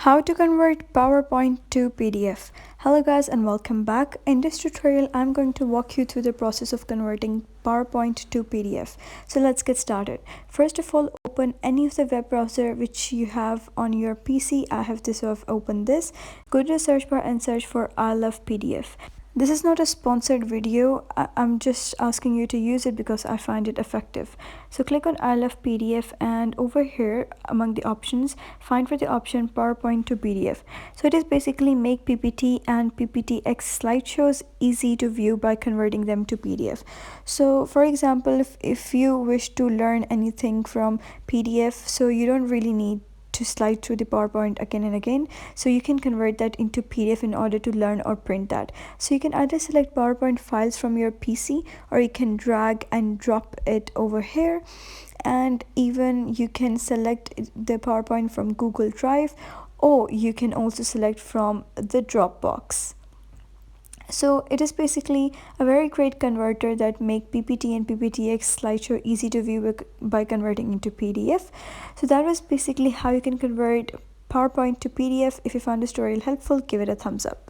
How to convert PowerPoint to PDF. Hello guys and welcome back. In this tutorial I'm going to walk you through the process of converting PowerPoint to PDF. So let's get started. First of all, open any of the web browser which you have on your PC. I have this, so I've opened this. Go to the search bar and search for I love PDF. This is not a sponsored video. I'm just asking you to use it because I find it effective. So click on I love PDF and over here among the options, find for the option PowerPoint to PDF. So it is basically make PPT and PPTX slideshows easy to view by converting them to PDF. So for example, if you wish to learn anything from PDF, so you don't really need to slide through the PowerPoint again and again, so you can convert that into PDF in order to learn or print that. So you can either select PowerPoint files from your PC or you can drag and drop it over here, and even you can select the PowerPoint from Google Drive, or you can also select from the Dropbox. So it is basically a very great converter that make PPT and PPTX slideshow easy to view by converting into PDF. So that was basically how you can convert PowerPoint to PDF. If you found this tutorial helpful, give it a thumbs up.